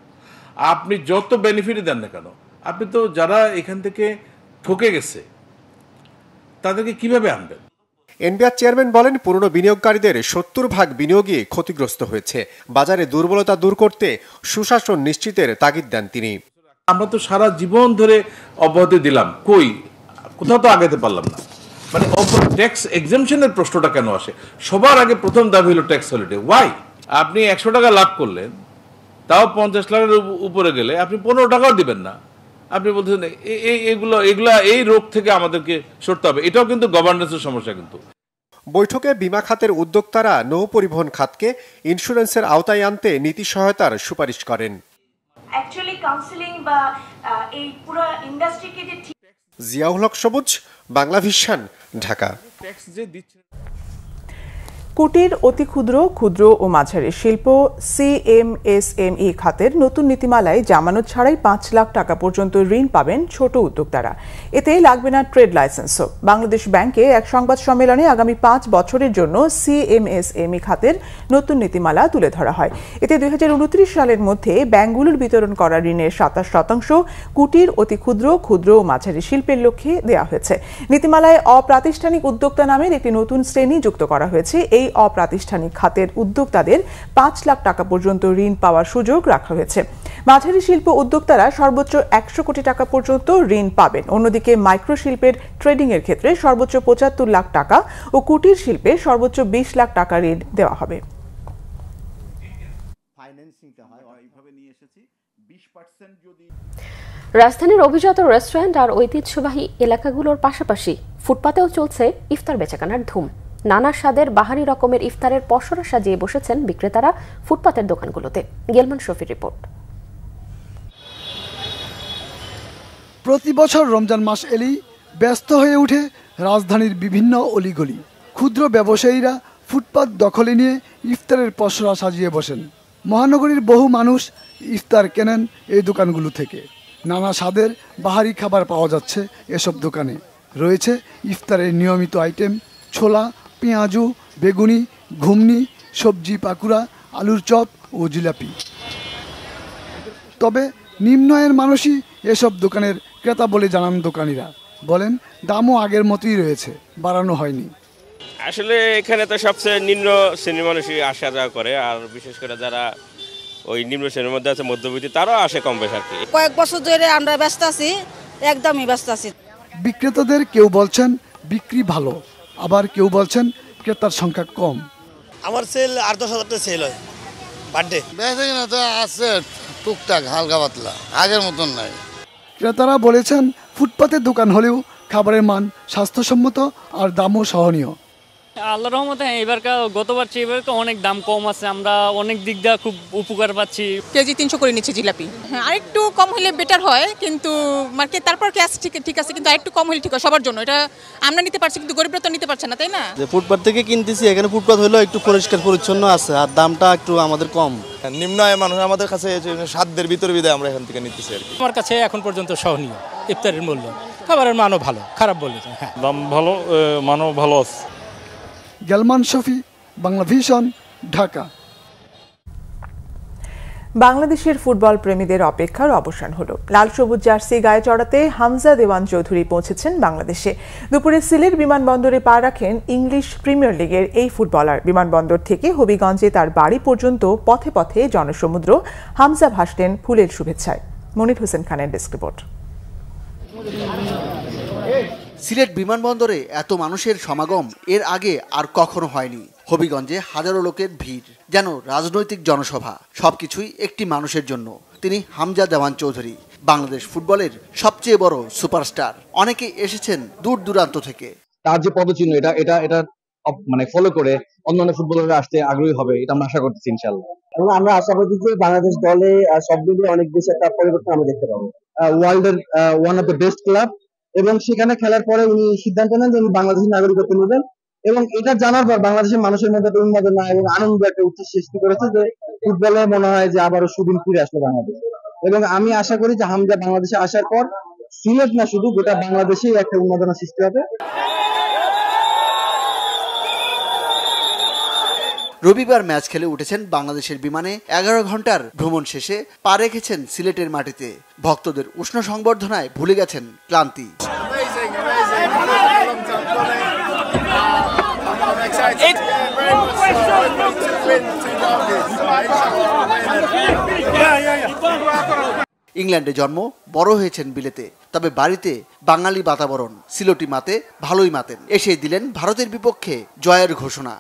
আপনি যত বেনিফিটই দেন না কেন, আপনি তো যারা এখান থেকে ঠকে গেছে তাদেরকে কিভাবে আনবেন? এনবিআর চেয়ারম্যান বলেন, পুরনো বিনিয়োগকারীদের 70% বিনিয়োগই ক্ষতিগ্রস্ত হয়েছে। বাজারে দুর্বলতা দূর করতে সুশাসন নিশ্চিতের তাগিদ দেন তিনি। আমরা তো সারা জীবন ধরে অব্যাহতি দিলাম, কোথাও তো আগাতে পারলাম না। মানে ট্যাক্স এক্সামশনের প্রশ্নটা কেন আসে? সবার আগে প্রথম দাবি হলো ট্যাক্স হলিডে। ওয়াই? আপনি 100 টাকা লাভ করলেন, তাও 50 লাখের উপরে গেলে আপনি 15 টাকাও দিবেন না। আপনি বলছেন এগুলা এই রোগ থেকে আমাদেরকে সরতে হবে। এটাও কিন্তু গভর্নেন্সের সমস্যা। কিন্তু বৈঠকে বিমা খাতের উদ্যোক্তারা নৌ পরিবহন খাতকে ইন্স্যুরেন্সের আওতায় আনতে নীতি সহায়তার সুপারিশ করেন। অ্যাকচুয়ালি কাউন্সেলিং বা এই পুরো ইন্ডাস্ট্রিকে যে জিয়াউল হক সবুজ, বাংলা ভিশন, ঢাকা। কুটির, অতি ক্ষুদ্র, ক্ষুদ্র ও মাঝারি শিল্প সিএমএসএমই খাতের নতুন নীতিমালায় জামানত ছাড়াই 5 লাখ টাকা পর্যন্ত ঋণ পাবেন ছোট উদ্যোক্তারা। এতে লাগবে না ট্রেড লাইসেন্সও। বাংলাদেশ ব্যাংকে এক সংবাদ সম্মেলনে আগামী 5 বছরের জন্য সিএমএসএমই খাতের নতুন নীতিমালা তুলে ধরা হয়। এতে 2029 সালের মধ্যে ব্যাংকগুলোর বিতরণ করা ঋণের 27% কুটির, অতি ক্ষুদ্র, ক্ষুদ্র ও মাঝারি শিল্পের লক্ষ্যে দেওয়া হয়েছে। নীতিমালায় অপ্রাতিষ্ঠানিক উদ্যোক্তা নামের একটি নতুন শ্রেণী যুক্ত করা হয়েছে। এই অপ্রাতিষ্ঠানিক খাতের উদ্যোক্তাদের 5 লাখ টাকা পর্যন্ত ঋণ পাওয়ার সুযোগ রাখা হয়েছে। মাঝারি শিল্প উদ্যোক্তারা সর্বোচ্চ 100 কোটি টাকা পর্যন্ত ঋণ পাবেন। অন্যদিকে মাইক্রো শিল্পের ট্রেডিং এর ক্ষেত্রে সর্বোচ্চ 75 লাখ টাকা ও কুটির শিল্পে সর্বোচ্চ 20 লাখ টাকা ঋণ দেওয়া হবে। রাজধানীর অভিজাত রেস্টুরেন্ট আর ঐতিহ্যবাহী এলাকাগুলোর পাশাপাশি ফুটপাতেও চলছে ইফতার বেচাকেনার ধুম। নানা স্বাদের বাহারি রকমের ইফতারের পসরা সাজিয়ে বসেছেন বিক্রেতারা ফুটপাতের দোকানগুলোতে। গেলমান শফির রিপোর্ট। প্রতি বছর রমজান মাস এলেই ব্যস্ত হয়ে ওঠে রাজধানীর বিভিন্ন অলিগলি। ক্ষুদ্র ব্যবসায়ীরা ফুটপাত দখলে নিয়ে ইফতারের পসরা সাজিয়ে বসেন। মহানগরীর বহু মানুষ ইফতার কেনেন এই দোকানগুলো থেকে। নানা স্বাদের বাহারি খাবার পাওয়া যাচ্ছে এসব দোকানে। রয়েছে ইফতারের নিয়মিত আইটেম, ছোলা, পেঁয়াজু, বেগুনি, ঘুমনি, সবজি পাকুড়া, আলুর চপ ও জিলাপি। তবে নিম্ন আয়ের মানুষই এসব দোকানের ক্রেতা বলে জানান দোকানিরা। বলেন, দামও আগের মতোই রয়েছে, বাড়ানো হয়নি। আসলে এখানে তো সবচেয়ে নিম্ন শ্রেণীর মানুষই আসা যাওয়া করে, আর বিশেষ করে যারা ওই নিম্ন শ্রেণীর মধ্যে আছে, মধ্যবিত্ত, তারাও আসে কম বেশ আর কি। কয়েক বছর ধরে আমরা ব্যস্ত আছি, একদমই ব্যস্ত আছি। বিক্রেতাদের কেউ বলছেন বিক্রি ভালো, আবার কেউ বলছেন ক্রেতার সংখ্যা কম। আমার সেল 8-10 সেল হয় বার্থডে। বেশি না তো আছে টুকটাক হালকা পাতলা, আগের মতন নাই। ক্রেতারা বলেছেন ফুটপাতের দোকান হলেও খাবারের মান স্বাস্থ্যসম্মত আর দামও সহনীয়। আল্লাহর রহমতে এবারকার গতবার চেয়ে এবারকে অনেক দাম কম আছে, আমরা অনেক দিক দিয়ে খুব উপকার পাচ্ছি। কেজি 300 করে নিচ্ছে জিলাপি। হ্যাঁ, আরেকটু কম হলে বেটার হয়, কিন্তু মার্কেট তারপর ক্যাশ ঠিক আছে, কিন্তু আরেকটু কম হলে ঠিক হয় সবার জন্য। এটা আমরা নিতে পারছি, কিন্তু গরিবরা তো নিতে পারছে না, তাই না? যে ফুটপাত থেকে কিনতেছি, এখানে ফুটপাত হলেও একটু পরিষ্কার পরিচ্ছন্ন আছে আর দামটা একটু আমাদের কম। নিম্ন আয়ের মানুষ আমাদের কাছে সাধ্যের ভিতরে বিদায় আমরা এখান থেকে নিতেছি আর কি। আমার কাছে এখন পর্যন্ত সহনীয় ইফতারের মূল্য, খাবারের মানও ভালো, খারাপ বললে হ্যাঁ, দাম ভালো, মানও ভালো আছে। গেলমান শফি, বাংলা ভিশন, ঢাকা। বাংলাদেশের ফুটবল প্রেমীদের অপেক্ষার অবসান হলো। লাল সবুজ জার্সি গায়ে চড়াতে হামজা দেওয়ান চৌধুরী পৌঁছেছেন বাংলাদেশে। দুপুরে সিলেট বিমানবন্দরে পা রাখেন ইংলিশ প্রিমিয়ার লিগের এই ফুটবলার। বিমানবন্দর থেকে হবিগঞ্জে তার বাড়ি পর্যন্ত পথে পথে জনসমুদ্র। হামজা ভাসলেন ফুলের শুভেচ্ছায়। মনির হোসেন খানের ডেস্ক রিপোর্ট। সিলেট বিমানবন্দরে এত মানুষের সমাগম এর আগে আর কখনো হয়নি। হবিগঞ্জে হাজারো লোকের ভিড়, যেন রাজনৈতিক জনসভা। সবকিছুই একটি মানুষের জন্য। তিনি হামজা দেওয়ান চৌধুরী, বাংলাদেশ ফুটবলের সবচেয়ে বড় সুপারস্টার। অনেকে এসেছেন দূর দূরান্ত থেকে। তার যে পদচিহ্ন এটা এটা এটা মানে ফলো করে অন্যান্য ফুটবলাররা আসতে আগ্রহী হবে, এটা আমরা আশা করতেছি ইনশাআল্লাহ। এবং আমরা আশাবাদী যে বাংলাদেশ দলে সব মিলিয়ে অনেক বেশি একটা পরিবর্তন আমরা দেখতে পাবো। ওয়ার্ল্ডের one of the best club, এবং সেখানে খেলার পরে উনি সিদ্ধান্ত নেন যে উনি বাংলাদেশের নাগরিকত্ব নেবেন, এবং এটা জানার পর বাংলাদেশের মানুষের মধ্যে একটা উন্মাদনা এবং আনন্দ একটা উচ্ছ্বাস সৃষ্টি করেছে যে ফুটবলে মনে হয় যে আবারও সুদিন ফিরে আসলো বাংলাদেশ। এবং আমি আশা করি যে হামজা বাংলাদেশে আসার পর সিলেট না শুধু গোটা বাংলাদেশেই একটা উন্মাদনা সৃষ্টি হবে। রবিবার ম্যাচ খেলে উঠেছেন বাংলাদেশের বিমানে। 11 ঘন্টার ভ্রমণ শেষে পা রেখেছেন সিলেটের মাটিতে। ভক্তদের উষ্ণ সংবর্ধনায় ভুলে গেছেন ক্লান্তি। ইংল্যান্ডে জন্ম, বড় হয়েছেন বিলেতে, তবে বাড়িতে বাঙালি বাতাবরণ। সিলোটি মাতে ভালোই মাতেন। এসে দিলেন ভারতের বিপক্ষে জয়ের ঘোষণা।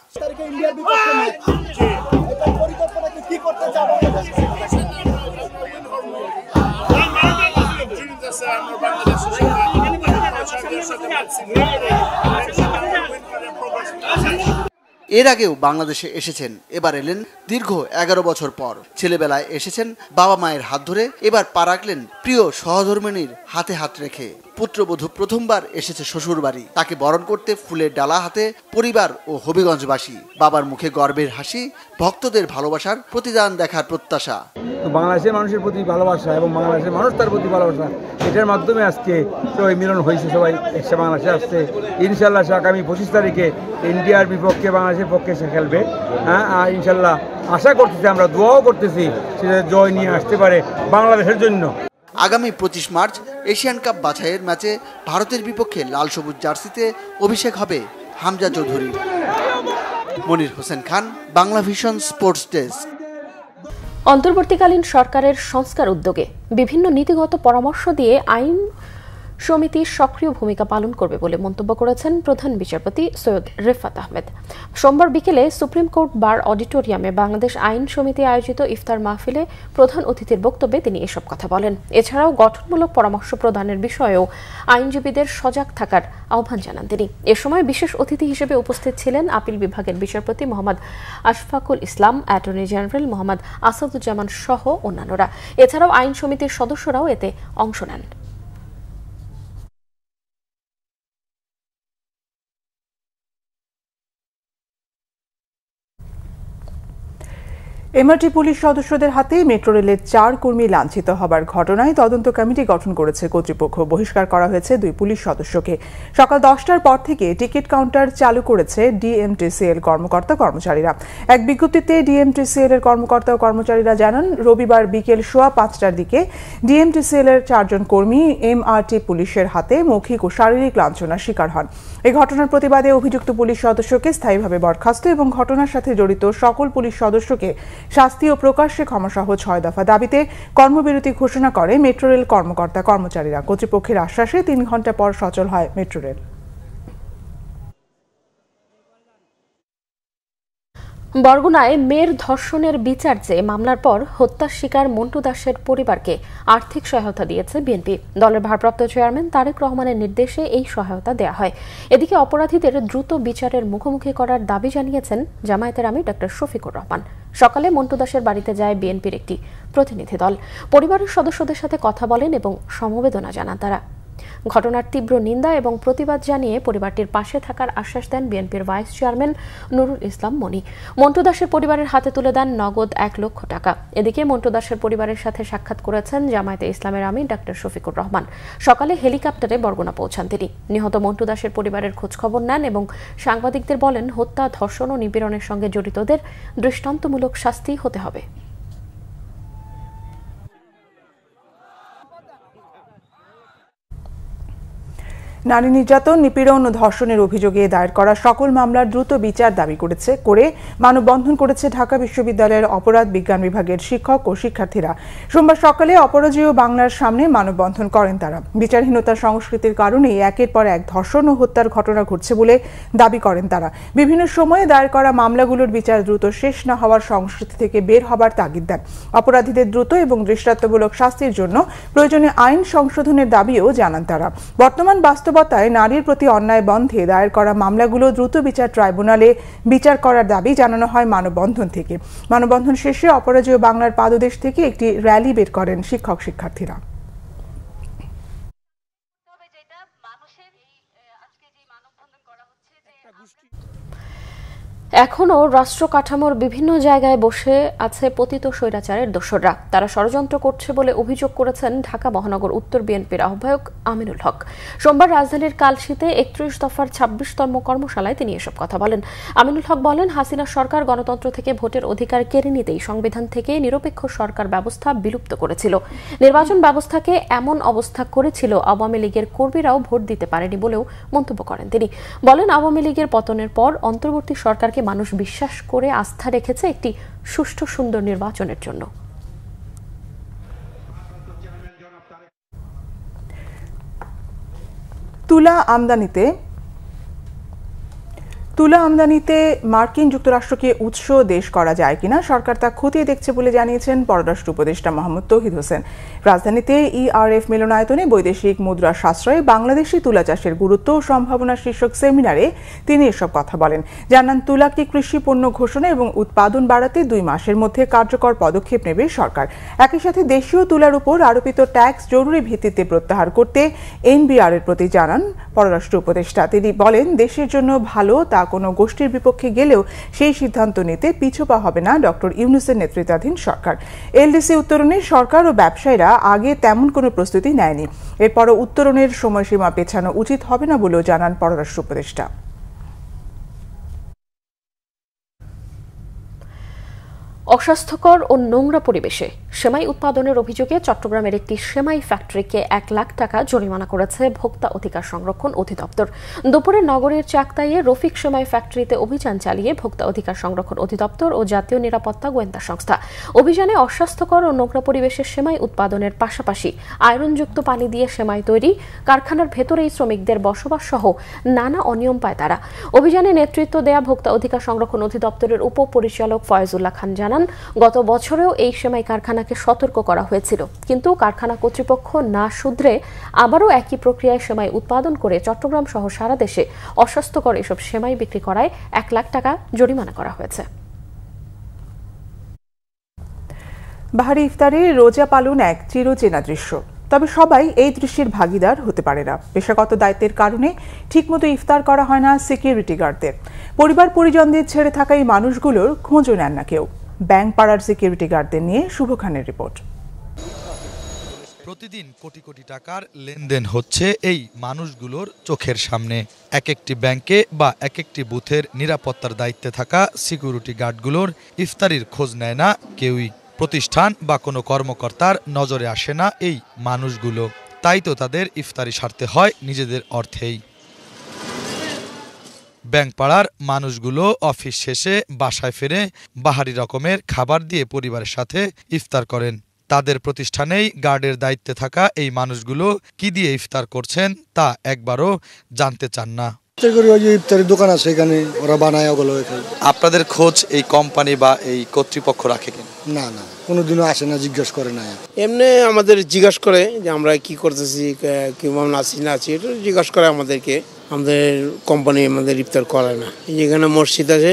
এর আগেও বাংলাদেশে এসেছেন, এবার এলেন দীর্ঘ 11 বছর পর। ছেলেবেলায় এসেছেন বাবা মায়ের হাত ধরে, এবার পা রাখলেন প্রিয় সহধর্মিণীর হাতে হাত রেখে। পুত্রবধূ প্রথমবার এসেছে শ্বশুর বাড়ি, তাকে বরণ করতে ফুলের ডালা হাতে পরিবার ও হবিগঞ্জবাসী। বাবার মুখে গর্বের হাসি, ভক্তদের ভালোবাসার প্রতিদান দেখার প্রত্যাশা। বাংলাদেশের মানুষের প্রতি ভালোবাসা এবং বাংলাদেশের মানুষ তার প্রতি ভালোবাসা, এটার মাধ্যমে আজকে সবাই মিলন হয়েছে, সবাই একসাথে বাংলাদেশে আসছে। ইনশাল্লাহ আগামী 25 তারিখে ইন্ডিয়ার বিপক্ষে বাংলাদেশের পক্ষে সে খেলবে। হ্যাঁ, আর ইনশাল্লাহ আশা করতেছি, আমরা দোয়াও করতেছি সেটা জয় নিয়ে আসতে পারে বাংলাদেশের জন্য। আগামী 25 মার্চ এশিয়ান কাপ বাছাইয়ের ম্যাচে ভারতের বিপক্ষে লাল সবুজ জার্সিতে অভিষেক হবে Hamza Chowdhury. Monir Hossain Khan, Bangla vision sports desk. অন্তর্বর্তীকালীন সরকারের সংস্কার উদ্যোগে বিভিন্ন নীতিগত পরামর্শ দিয়ে আইন সমিতি সক্রিয় ভূমিকা পালন করবে বলে মন্তব্য করেছেন প্রধান বিচারপতি সৈয়দ রেফাত আহমেদ। সোমবার বিকেলে সুপ্রিম কোর্ট বার অডিটোরিয়ামে বাংলাদেশ আইন সমিতি আয়োজিত ইফতার মাহফিলে প্রধান অতিথির বক্তব্যে তিনি এসব কথা বলেন। এছাড়াও গঠনমূলক পরামর্শ প্রদানের বিষয়েও আইনজীবীদের সজাগ থাকার আহ্বান জানান তিনি। এ সময় বিশেষ অতিথি হিসেবে উপস্থিত ছিলেন আপিল বিভাগের বিচারপতি মোহাম্মদ আশফাকুল ইসলাম, অ্যাটর্নি জেনারেল মোহাম্মদ আসাদুজ্জামান সহ অন্যান্যরা। এছাড়াও আইন সমিতির সদস্যরাও এতে অংশ নেন। এমআরটি পুলিশ সদস্যদের হাতে মেট্রো রেলের 4 কর্মী লাঞ্ছিত হবার ঘটনায় তদন্ত কমিটি গঠন করেছে কর্তৃপক্ষ। বহিষ্কার করা হয়েছে 2 পুলিশ সদস্যকে। সকাল 10টার পর থেকে টিকিট কাউন্টার চালু করেছে ডিএমটিসিএল কর্মকর্তা কর্মচারীরা। এক বিজ্ঞপ্তিতে ডিএমটিসিএল এর কর্মকর্তা ও কর্মচারীরা জানান, রবিবার বিকেল 5:15টার দিকে ডিএমটিসিএল এর 4 জন কর্মী এমআরটি পুলিশের হাতে মৌখিক ও শারীরিক লাঞ্ছনার শিকার হন। এই ঘটনার প্রতিবাদে অভিযুক্ত পুলিশ সদস্যকে স্থায়ীভাবে বরখাস্ত এবং ঘটনার সাথে জড়িত সকল পুলিশ সদস্যকে শাস্তি ও প্রকাশ্যে ক্ষমাসহ 6 দফা দাবিতে কর্মবিরতি ঘোষণা করে মেট্রো রেল কর্মকর্তা কর্মচারীরা। কর্তৃপক্ষের আশ্বাসে 3 ঘণ্টা পর সচল হয় মেট্রো রেল। বরগুনায় মেয়ের ধর্ষণের বিচার চেয়ে মামলার পর হত্যার শিকার মন্টু দাসের পরিবারকে আর্থিক সহায়তা দিয়েছে বিএনপি। দলের ভারপ্রাপ্ত চেয়ারম্যান তারেক রহমানের নির্দেশে এই সহায়তা দেয়া হয়। এদিকে অপরাধীদের দ্রুত বিচারের মুখোমুখি করার দাবি জানিয়েছেন জামায়াতের আমির ডক্টর শফিকুর রহমান। সকালে মন্টু দাসের বাড়িতে যায় বিএনপির একটি প্রতিনিধি দল। পরিবারের সদস্যদের সাথে কথা বলেন এবং সমবেদনা জানান তারা। ঘটনার তীব্র নিন্দা এবং প্রতিবাদ জানিয়ে পরিবারটির পাশে থাকার আশ্বাস দেন বিএনপির ভাইস চেয়ারম্যান নুরুল ইসলাম মনি। মন্টু দাসের পরিবারের হাতে তুলে দেন নগদ 1 লক্ষ টাকা। এদিকে মন্টু দাসের পরিবারের সাথে সাক্ষাৎ করেছেন জামায়াতে ইসলামের আমির ডক্টর শফিকুর রহমান। সকালে হেলিকপ্টারে বরগুনা পৌঁছান তিনি। নিহত মন্টু দাসের পরিবারের খোঁজখবর নেন এবং সাংবাদিকদের বলেন, হত্যা, ধর্ষণ ও নিপীড়নের সঙ্গে জড়িতদের দৃষ্টান্তমূলক শাস্তি হতে হবে। নারী নির্যাতন, নিপীড়ন ও ধর্ষণের অভিযোগে দায়ের করা সকল মামলার দ্রুত বিচার দাবি করে মানববন্ধন করেছে ঢাকা বিশ্ববিদ্যালয়ের অপরাধ বিজ্ঞান বিভাগের শিক্ষক ও শিক্ষার্থীরা। সোমবার সকালে অপরাজেয় বাংলার সামনে মানববন্ধন করেন তারা। বিচারহীনতার সংস্কৃতির কারণেই একের পর এক ধর্ষণ ও হত্যার ঘটনা ঘটছে বলে দাবি করেন তারা। বিভিন্ন সময়ে দায়ের করা মামলাগুলোর বিচার দ্রুত শেষ না হওয়ার সংস্কৃতি থেকে বের হবার তাগিদ দেন। অপরাধীদের দ্রুত এবং দৃষ্টান্তমূলক শাস্তির জন্য প্রয়োজনে আইন সংশোধনের দাবিও জানান তারা। বর্তমান বাস্তবতায় নারীর প্রতি অন্যায় বন্ধে দায়ের করা মামলাগুলো দ্রুত বিচার ট্রাইব্যুনালে বিচার করার দাবি জানানো হয় মানববন্ধন থেকে। মানববন্ধন শেষে অপরাজেয় বাংলার পাদদেশ থেকে একটি র্যালি বের করেন শিক্ষক শিক্ষার্থীরা। এখনও রাষ্ট্র কাঠামোর বিভিন্ন জায়গায় বসে আছে পতিত স্বৈরাচারের দোসররা। তারা ষড়যন্ত্র করছে বলে অভিযোগ করেছেন ঢাকা মহানগর উত্তর বিএনপির আহ্বায়ক আমিনুল হক। সোমবার রাজধানীর কালশীতে 31 দফার 26তম কর্মশালায় তিনি এসব কথা বলেন। আমিনুল হক বলেন, হাসিনা সরকার গণতন্ত্র থেকে ভোটের অধিকার কেড়ে নিতেই সংবিধান থেকে নিরপেক্ষ সরকার ব্যবস্থা বিলুপ্ত করেছিল। নির্বাচন ব্যবস্থাকে এমন অবস্থা করেছিল আওয়ামী লীগের কর্মীরাও ভোট দিতে পারেনি বলেও মন্তব্য করেন তিনি। বলেন, আওয়ামী লীগের পতনের পর অন্তর্বর্তী সরকারকে মানুষ বিশ্বাস করে আস্থা রেখেছে একটি সুষ্ঠু সুন্দর নির্বাচনের জন্য। তুলা আমদানিতে মার্কিন যুক্তরাষ্ট্রকে উৎস দেশ করা যায় কিনা সরকার তা খতিয়ে দেখছে বলে জানিয়েছেন পররাষ্ট্র উপদেষ্টা মোহাম্মদ তৌহিদ হোসেন। রাজধানীতে ইআরএফ মিলনায়তনে বৈদেশিক মুদ্রা সাশ্রয়ে বাংলাদেশি তুলা চাষের গুরুত্ব ও সম্ভাবনা শীর্ষক সেমিনারে তিনি এসব কথা বলেন। জানান, তুলাকে কৃষি পণ্য ঘোষণা এবং উৎপাদন বাড়াতে 2 মাসের মধ্যে কার্যকর পদক্ষেপ নেবে সরকার। একই সাথে দেশীয় তুলার উপর আরোপিত ট্যাক্স জরুরি ভিত্তিতে প্রত্যাহার করতে এনবিআর এর প্রতি জানান পররাষ্ট্র উপদেষ্টা। তিনি বলেন, দেশের জন্য ভালো, তা কোনো গোষ্ঠীর বিপক্ষে গেলেও সেই সিদ্ধান্ত নিতে পিছুপা হবে না ডক্টর ইউনূসের নেতৃত্বাধীন সরকার। এলডিসি উত্তরণে সরকার ও ব্যবসায়ীরা আগে তেমন কোনো প্রস্তুতি নেয়নি। এরপরও উত্তরণের সময়সীমা পেছানো উচিত হবে না বলেও জানান পররাষ্ট্র উপদেষ্টা। অস্বাস্থ্যকর ও নোংরা পরিবেশে সেমাই উৎপাদনের অভিযোগে চট্টগ্রামের একটি সেমাই ফ্যাক্টরিকে 1 লাখ টাকা জরিমানা করেছে ভোক্তা অধিকার সংরক্ষণ অধিদপ্তর। দুপুরে নগরের চাকতাইয়ে রফিক সেমাই ফ্যাক্টরিতে অভিযান চালিয়ে ভোক্তা অধিকার সংরক্ষণ অধিদপ্তর ও জাতীয় নিরাপত্তা গোয়েন্দা সংস্থা অভিযানে অস্বাস্থ্যকর ও নোংরা পরিবেশে সেমাই উৎপাদনের পাশাপাশি আয়রনযুক্ত পানি দিয়ে সেমাই তৈরি, কারখানার ভেতরেই শ্রমিকদের বসবাস সহ নানা অনিয়ম পায় তারা। অভিযানে নেতৃত্ব দেয়া ভোক্তা অধিকার সংরক্ষণ অধিদপ্তরের উপপরিচালক ফয়েজুল্লাহ খান জানান, গত বছরেও এই সেমাই কারখানাকে সতর্ক করা হয়েছিল, কিন্তু কারখানা কর্তৃপক্ষ না শুধরে আবারও একই প্রক্রিয়ায় সেমাই উৎপাদন করে চট্টগ্রাম সহ সারা দেশে অস্বাস্থ্যকর এসব সেমাই বিক্রি করায় 1 লাখ টাকা জরিমানা করা হয়েছে। বাহারি ইফতারে রোজা পালন এক চিরচেনা দৃশ্য, তবে সবাই এই দৃশ্যের ভাগিদার হতে পারে না। পেশাগত দায়িত্বের কারণে ঠিকমতো ইফতার করা হয় না সিকিউরিটি গার্ডদের। পরিবার পরিজনদের ছেড়ে থাকা এই মানুষগুলোর খোঁজও নেন না কেউ। ব্যাংকপাড়ার সিকিউরিটি গার্ডদের নিয়ে শুভ খানের রিপোর্ট। প্রতিদিন কোটি কোটি টাকার লেনদেন হচ্ছে এই মানুষগুলোর চোখের সামনে। এক একটি ব্যাংকে বা এক একটি বুথের নিরাপত্তার দায়িত্বে থাকা সিকিউরিটি গার্ডগুলোর ইফতারির খোঁজ নেয় না কেউই। প্রতিষ্ঠান বা কোনো কর্মকর্তার নজরে আসে না এই মানুষগুলো, তাই তো তাদের ইফতারি সারতে হয় নিজেদের অর্থেই। ব্যাংকপাড়ার মানুষগুলো অফিস শেষে বাসায় ফিরে বাহারি রকমের খাবার দিয়ে পরিবারের সাথে ইফতার করেন। তাদের প্রতিষ্ঠানেই গার্ডের দায়িত্বে থাকা এই মানুষগুলো কি দিয়ে ইফতার করছেন তা একবারও জানতে চান না। ওই যে ইফতারের দোকান আছে এখানে ওরা বানায় ওগুলো খাই। আপনাদের খোঁজ এই কোম্পানি বা এই কর্তৃপক্ষ রাখে কিনা? না না, কোনোদিনও আসে না, জিজ্ঞেস করে না। এমনি আমাদের জিজ্ঞাসা করে যে আমরা কি করতেছি, কেমন আছি না আছি, এটা জিজ্ঞাসা করে আমাদেরকে। আমাদের কোম্পানি আমাদের ইফতার করে না। যেখানে মসজিদ আছে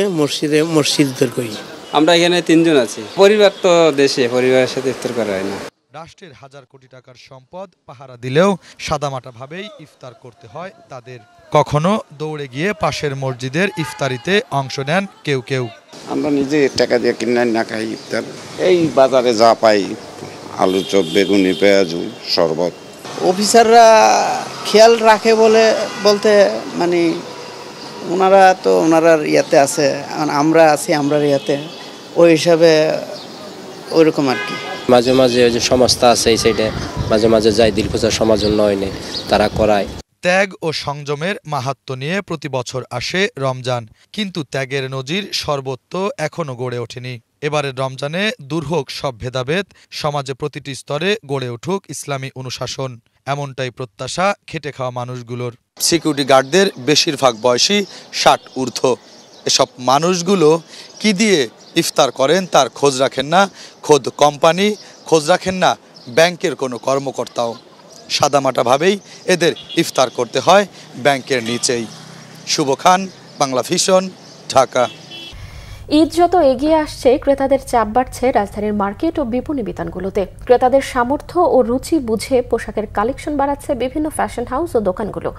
মসজিদ ইফতার করি। আমরা এখানে 3 জন আছি। পরিবার তো দেশে, পরিবারের সাথে ইফতার করা হয় না। রাষ্ট্রের হাজার কোটি টাকার সম্পদ পাহারা দিলেও সাদামাটা ভাবেই ইফতার করতে হয় তাদের। কখনো দৌড়ে গিয়ে পাশের মসজিদের ইফতারিতে অংশ নেন কেউ কেউ। আমরা নিজে টাকা দিয়ে কিনে না খাই ইফতার, এই বাজারে যা পাই, আলু চপ, বেগুনি, পেঁয়াজ, শরবত। অফিসাররা খেয়াল রাখে বলতে মানে ওনারা ইয়াতে আছে, আমরা আছি আমরা ইয়াতে, ওই হিসাবে ওইরকম আর কি। মাঝে মাঝে ওই যে সংস্থা আছে এই সাইডে, মাঝে মাঝে যাই দিলখুশার সমাজ উন্নয়নে, তারা করায়। ত্যাগ ও সংযমের মাহাত্ম্য নিয়ে প্রতি বছর আসে রমজান, কিন্তু ত্যাগের নজির সর্বত্র এখনো গড়ে ওঠেনি। এবারের রমজানে দূর হোক সব ভেদাভেদ, সমাজে প্রতিটি স্তরে গড়ে উঠুক ইসলামী অনুশাসন, এমনটাই প্রত্যাশা খেটে খাওয়া মানুষগুলোর। সিকিউরিটি গার্ডদের বেশিরভাগ বয়সী 60 ঊর্ধ্ব। এসব মানুষগুলো কি দিয়ে ইফতার করেন তার খোঁজ রাখেন না খোদ কোম্পানি, খোঁজ রাখেন না ব্যাংকের কোনো কর্মকর্তাও। সাদামাটাভাবেই এদের ইফতার করতে হয় ব্যাংকের নিচেই। শুভ খান, বাংলা ভিশন, ঢাকা। ঈদ যত এগিয়ে আসছে, ক্রেতাদের চাপ বাড়ছে রাজধানীর মার্কেট ও বিপণী বিতানগুলোতে। ক্রেতাদের সামর্থ্য ও রুচি বুঝে পোশাকের কালেকশন বাড়াচ্ছে বিভিন্ন ফ্যাশন হাউস ও দোকানগুলো।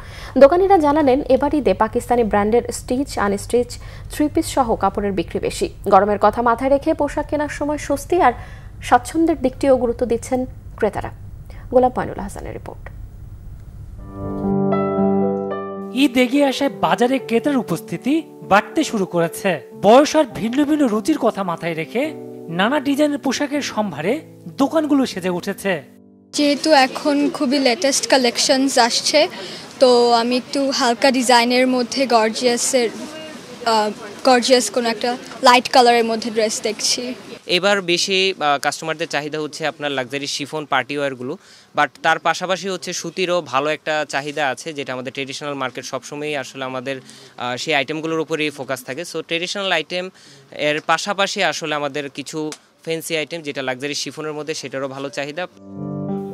দোকানিরা জানালেন, এবার ঈদে পাকিস্তানি ব্র্যান্ডের স্টিচ, আনস্টিচ, 3 পিস সহ কাপড়ের বিক্রি বেশি। গরমের কথা মাথায় রেখে পোশাক কেনার সময় স্বস্তি আর স্বাচ্ছন্দ্যের দিকটিও গুরুত্ব দিচ্ছেন ক্রেতারা। গোলাম পানুল হাসানের রিপোর্ট। ঈদ এগিয়ে আসায় বাজারে ক্রেতার উপস্থিতি বাড়তে শুরু করেছে। বয়স আর ভিন্ন ভিন্ন রুচির কথা মাথায় রেখে নানা ডিজাইনের পোশাকের সম্ভারে দোকানগুলো সেজে উঠেছে। যেহেতু এখন খুবই লেটেস্ট কালেকশনস আসছে, তো আমি একটু হালকা ডিজাইনের মধ্যে গর্জিয়াস কোনো একটা লাইট কালারের মধ্যে ড্রেস দেখছি। এবার বেশি কাস্টমারদের চাহিদা হচ্ছে আপনার লাক্সারি শিফন পার্টি ওয়্যারগুলো, বাট তার পাশাপাশি হচ্ছে সুতিরও ভালো একটা চাহিদা আছে, যেটা আমাদের ট্রেডিশনাল মার্কেট সবসময়ই আসলে আমাদের সেই আইটেমগুলোর উপরেই ফোকাস থাকে। সো ট্রেডিশনাল আইটেম এর পাশাপাশি আসলে আমাদের কিছু ফ্যান্সি আইটেম যেটা লাক্সারি শিফনের মধ্যে, সেটারও ভালো চাহিদা।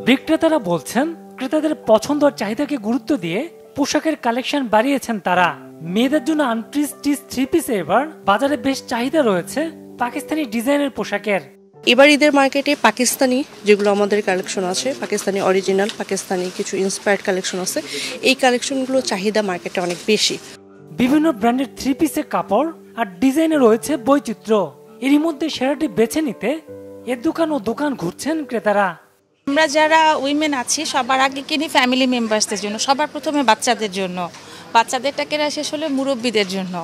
বিক্রেতারা বলছেন, ক্রেতাদের পছন্দ আর চাহিদাকে গুরুত্ব দিয়ে পোশাকের কালেকশন বাড়িয়েছেন তারা। মেয়েদের জন্য আনস্টিচ 3 পিসে এবার বাজারে বেশ চাহিদা রয়েছে পাকিস্তানি ডিজাইনের পোশাকের। এবার ঈদের মার্কেটে পাকিস্তানি যেগুলো আমাদের কালেকশন আছে, পাকিস্তানি অরিজিনাল, পাকিস্তানি কিছু ইন্সপায়ার্ড কালেকশন আছে, এই কালেকশনগুলো চাহিদা মার্কেটে অনেক বেশি। বিভিন্ন ব্র্যান্ডের 3 পিসের কাপড় আর ডিজাইনে রয়েছে বৈচিত্র্য। এরই মধ্যে সেরাটি বেছে নিতে এ দোকান ও দোকান ঘুরছেন ক্রেতারা। আমরা যারা উইমেন আছি সবার আগে কিনি ফ্যামিলি মেম্বার্সদের জন্য, সবার প্রথমে বাচ্চাদের জন্য, বাচ্চাদেরটা কেনা শেষ হলে মুরব্বীদের জন্য,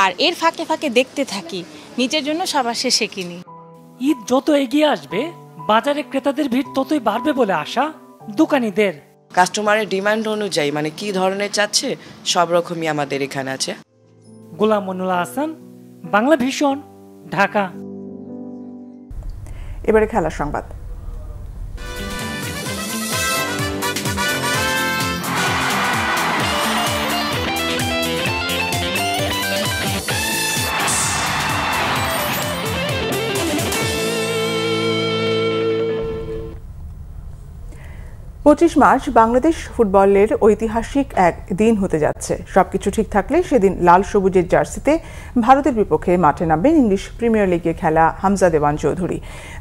আর এর ফাঁকে ফাঁকে দেখতে থাকি, নিজের জন্য সবার শেষে কিনি। ঈদ যত এগিয়ে আসবে, বাজারে ক্রেতাদের ভিড় ততই বাড়বে বলে আশা দোকানীদের। কাস্টমারের ডিমান্ড অনুযায়ী মানে কি ধরনের চাচ্ছে সব রকমই আমাদের এখানে আছে। গোলাম মনুল হাসান, বাংলা ভিশন, ঢাকা। এবারে খেলার সংবাদ। পঁচিশ মার্চ বাংলাদেশ ফুটবলের ঐতিহাসিক এক দিন হতে যাচ্ছে। সবকিছু ঠিক থাকলে সেদিন লাল সবুজের জার্সিতে ভারতের বিপক্ষে মাঠে নামবেন ইংলিশ প্রিমিয়ার লিগে খেলা হামজা দেওয়ান চৌধুরী।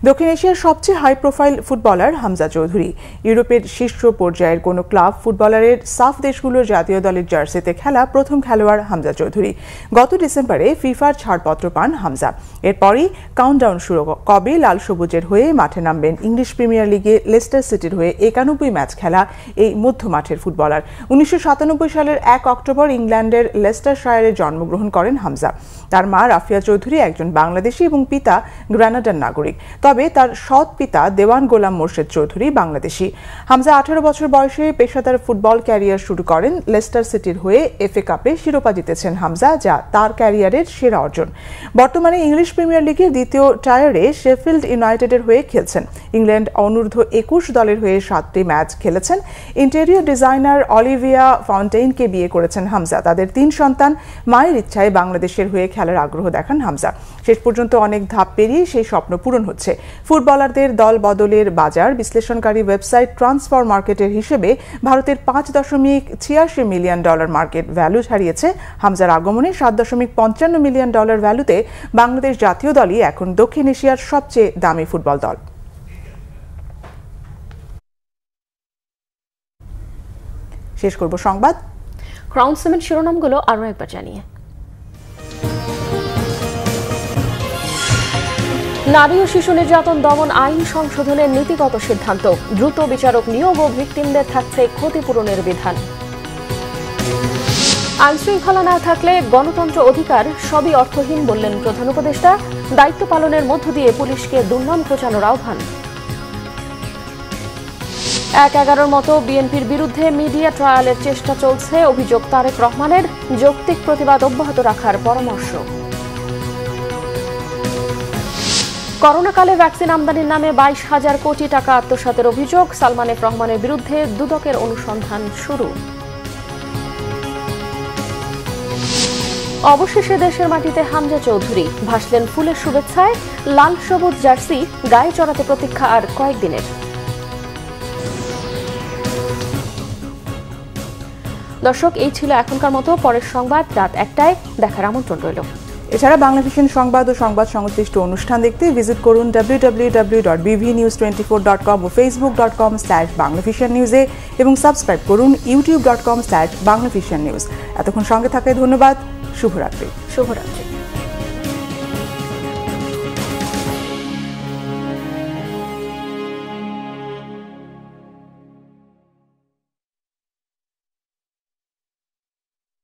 দক্ষিণ এশিয়ার সবচেয়ে high profile footballer Hamza Chowdhury ইউরোপের শীর্ষ পর্যায়ের কোনো ক্লাব ফুটবলারের সাফ দেশগুলোর জাতীয় দলের জার্সিতে খেলা প্রথম খেলোয়াড় হামজা চৌধুরী। গত ডিসেম্বরে ফিফার ছাড়পত্র পান হামজা। এরপরই কাউন্টডাউন শুরু, কবে লাল সবুজের হয়ে মাঠে নামবেন ইংলিশ প্রিমিয়ার লিগে লেস্টার সিটির হয়ে 91 ম্যাচ খেলা এই মধ্যমাঠের ফুটবলার। 1997 সালের 1 অক্টোবর ইংল্যান্ডের লেস্টারশায়ারে জন্মগ্রহণ করেন হামজা। তার মা রাফিয়া চৌধুরী একজন বাংলাদেশি এবং পিতা গ্রানাডার নাগরিক, তবে তার সৎ পিতা দেওয়ান গোলাম মোর্শেদ চৌধুরী বাংলাদেশি। হামজা 18 বছর বয়সে পেশাদার ফুটবল ক্যারিয়ার শুরু করেন। লেস্টার সিটির হয়ে FA কাপে শিরোপা জিতেছেন হামজা, যা তার ক্যারিয়ারের সেরা অর্জন। বর্তমানে ইংলিশ প্রিমিয়ার লিগের দ্বিতীয় টায়ারে শেফিল্ড ইউনাইটেডের হয়ে খেলছেন। ইংল্যান্ড অনূর্ধ্ব 21 দলের হয়ে 7টি ম্যাচ খেলেছেন। ইন্টেরিয়র ডিজাইনার অলিভিয়া ফাউন্টেইনকে বিয়ে করেছেন হামজা। তাদের 3 সন্তান। মায়ের ইচ্ছায় বাংলাদেশের হয়ে খেলার আগ্রহ দেখান হামজা। শেষ পর্যন্ত অনেক ধাপ পেরিয়ে সেই স্বপ্ন পূরণ হচ্ছে। ফুটবলারদের দল বদলের বাজার বিশ্লেষণকারী ওয়েবসাইট ট্রান্সফার মার্কেটের হিসেবে ভারতের $5.86 মিলিয়ন মার্কেট ভ্যালু হারিয়েছে হামজার আগমনে। $7.55 মিলিয়ন ভ্যালুতে বাংলাদেশ জাতীয় দলই এখন দক্ষিণ এশিয়ার সবচেয়ে দামি ফুটবল দল। শেষ করব সংবাদ। ক্রাউন সিমেন্ট শিরোনামগুলো আরও একবার জানিয়ে। নারী ও শিশু নির্যাতন দমন আইন সংশোধনের নীতিগত সিদ্ধান্ত। দ্রুত বিচারক নিয়োগ ও ভিকটিমদের থাকছে ক্ষতিপূরণের বিধান। আইনশৃঙ্খলা না থাকলে গণতন্ত্র অধিকার সবই অর্থহীন বললেন প্রধান উপদেষ্টা। দায়িত্ব পালনের মধ্য দিয়ে পুলিশকে দুর্নাম ঘোচানোর আহ্বান। 1-11 মতো বিএনপির বিরুদ্ধে মিডিয়া ট্রায়ালের চেষ্টা চলছে। অভিযোগ তারেক রহমানের। যৌক্তিক প্রতিবাদ অব্যাহত রাখার পরামর্শ। করোনাকালে ভ্যাকসিন আমদানির নামে 22,000 কোটি টাকা আত্মসাতের অভিযোগ। সালমান এফ রহমানের বিরুদ্ধে দুদকের অনুসন্ধান শুরু। অবশেষে দেশের মাটিতে হামজা চৌধুরী ভাসলেন ফুলের শুভেচ্ছায়। লাল সবুজ জার্সি গায়ে চড়াতে প্রতীক্ষা আর কয়েকদিনের। দর্শক, এই ছিল এখনকার মতো। পরের সংবাদ রাত 1টায় দেখার আমন্ত্রণ রইল। এছাড়া বাংলা ভিশন সংবাদ ও সংবাদ সংশ্লিষ্ট অনুষ্ঠান দেখতে ভিজিট করুন www.bvnews24.com ও facebook.com/banglavisionnews এবং সাবস্ক্রাইব করুন youtube.com/banglavisionnews। এতক্ষণ সঙ্গে থাকায় ধন্যবাদ। শুভরাত্রি।